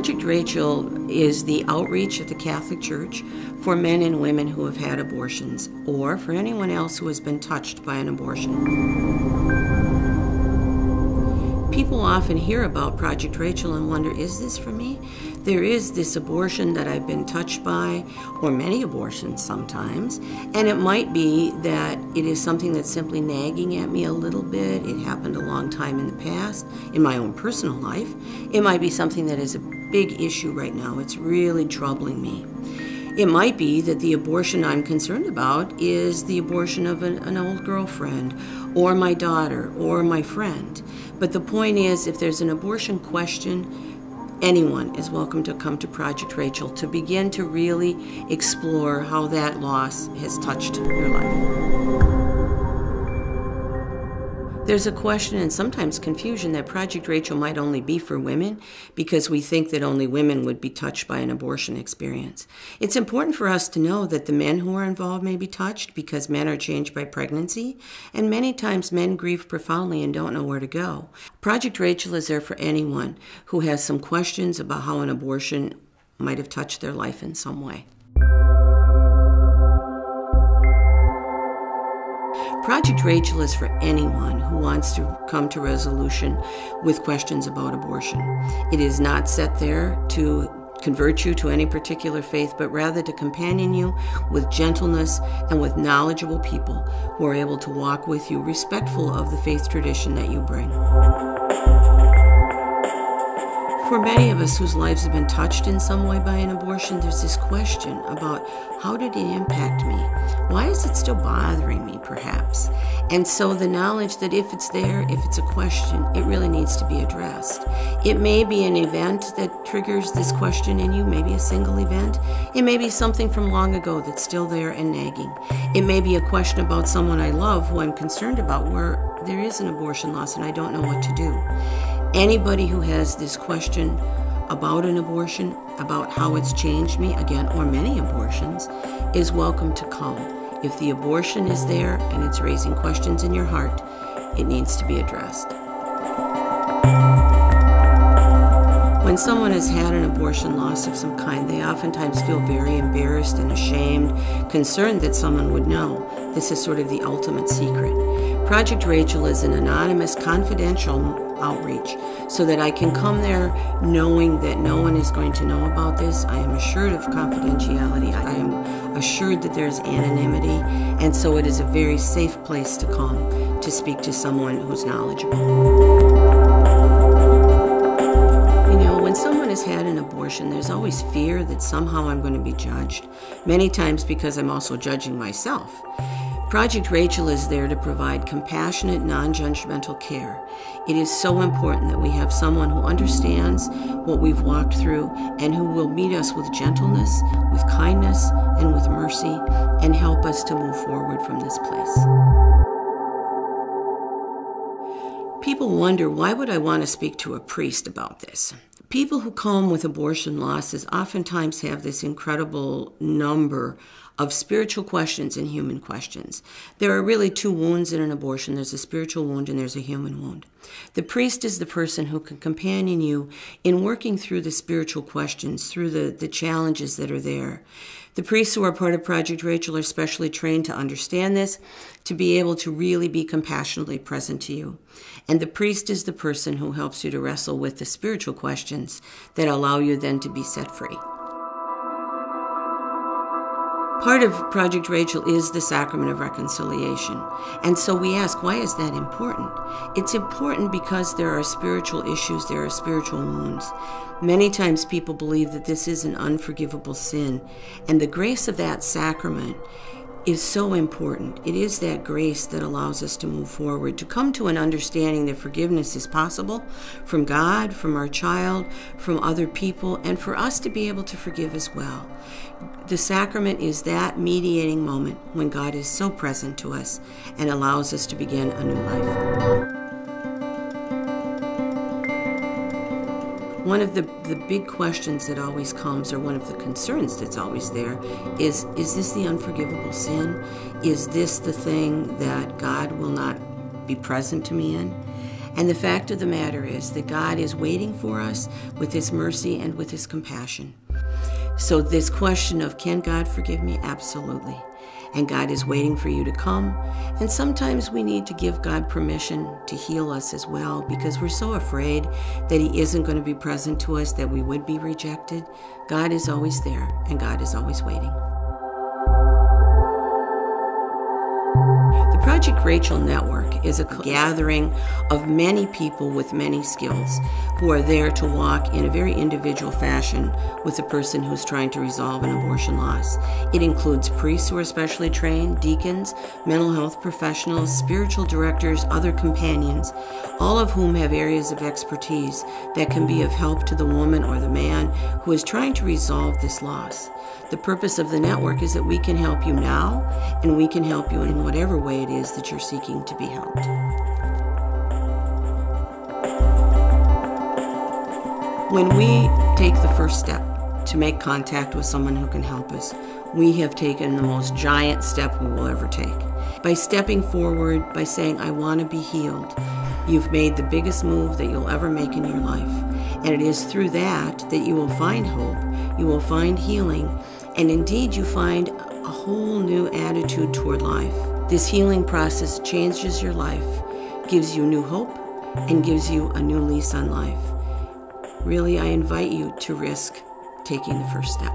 Project Rachel is the outreach at the Catholic Church for men and women who have had abortions, or for anyone else who has been touched by an abortion. People often hear about Project Rachel and wonder, is this for me? There is this abortion that I've been touched by, or many abortions sometimes, and it might be that it is something that's simply nagging at me a little bit. It happened a long time in the past, in my own personal life. It might be something that is a big issue right now. It's really troubling me. It might be that the abortion I'm concerned about is the abortion of an old girlfriend, or my daughter, or my friend. But the point is, if there's an abortion question, anyone is welcome to come to Project Rachel to begin to really explore how that loss has touched your life. There's a question and sometimes confusion that Project Rachel might only be for women because we think that only women would be touched by an abortion experience. It's important for us to know that the men who are involved may be touched because men are changed by pregnancy, and many times men grieve profoundly and don't know where to go. Project Rachel is there for anyone who has some questions about how an abortion might have touched their life in some way. Project Rachel is for anyone who wants to come to resolution with questions about abortion. It is not set there to convert you to any particular faith, but rather to companion you with gentleness and with knowledgeable people who are able to walk with you, respectful of the faith tradition that you bring. For many of us whose lives have been touched in some way by an abortion, there's this question about how did it impact me? Why is it still bothering me, perhaps? And so the knowledge that if it's there, if it's a question, it really needs to be addressed. It may be an event that triggers this question in you, maybe a single event. It may be something from long ago that's still there and nagging. It may be a question about someone I love who I'm concerned about where there is an abortion loss and I don't know what to do. Anybody who has this question about an abortion, about how it's changed me, again, or many abortions, is welcome to come. If the abortion is there and it's raising questions in your heart, it needs to be addressed. When someone has had an abortion loss of some kind, they oftentimes feel very embarrassed and ashamed, concerned that someone would know. This is sort of the ultimate secret. Project Rachel is an anonymous, confidential outreach so that I can come there knowing that no one is going to know about this. I am assured of confidentiality. I am assured that there's anonymity, and so it is a very safe place to come to speak to someone who's knowledgeable. You know, when someone has had an abortion, there's always fear that somehow I'm going to be judged, many times because I'm also judging myself. Project Rachel is there to provide compassionate, non-judgmental care. It is so important that we have someone who understands what we've walked through and who will meet us with gentleness, with kindness, and with mercy, and help us to move forward from this place. People wonder, why would I want to speak to a priest about this? People who come with abortion losses oftentimes have this incredible number of spiritual questions and human questions. There are really two wounds in an abortion. There's a spiritual wound and there's a human wound. The priest is the person who can companion you in working through the spiritual questions, through the challenges that are there. The priests who are part of Project Rachel are specially trained to understand this, to be able to really be compassionately present to you. And the priest is the person who helps you to wrestle with the spiritual questions that allow you then to be set free. Part of Project Rachel is the sacrament of reconciliation. And so we ask, why is that important? It's important because there are spiritual issues, there are spiritual wounds. Many times people believe that this is an unforgivable sin, and the grace of that sacrament is so important. It is that grace that allows us to move forward, to come to an understanding that forgiveness is possible from God, from our child, from other people, and for us to be able to forgive as well. The sacrament is that mediating moment when God is so present to us and allows us to begin a new life. One of the big questions that always comes, or one of the concerns that's always there, is this the unforgivable sin? Is this the thing that God will not be present to me in? And the fact of the matter is that God is waiting for us with His mercy and with His compassion. So this question of, can God forgive me? Absolutely. And God is waiting for you to come. And sometimes we need to give God permission to heal us as well, because we're so afraid that He isn't going to be present to us, that we would be rejected. God is always there, and God is always waiting. The Project Rachel Network is a gathering of many people with many skills who are there to walk in a very individual fashion with a person who's trying to resolve an abortion loss. It includes priests who are specially trained, deacons, mental health professionals, spiritual directors, other companions, all of whom have areas of expertise that can be of help to the woman or the man who is trying to resolve this loss. The purpose of the network is that we can help you now, and we can help you in whatever way it is that you're seeking to be helped. When we take the first step to make contact with someone who can help us, we have taken the most giant step we will ever take. By stepping forward, by saying, I want to be healed, you've made the biggest move that you'll ever make in your life. And it is through that you will find hope, you will find healing, and indeed you find a whole new attitude toward life. This healing process changes your life, gives you new hope, and gives you a new lease on life. Really, I invite you to risk taking the first step.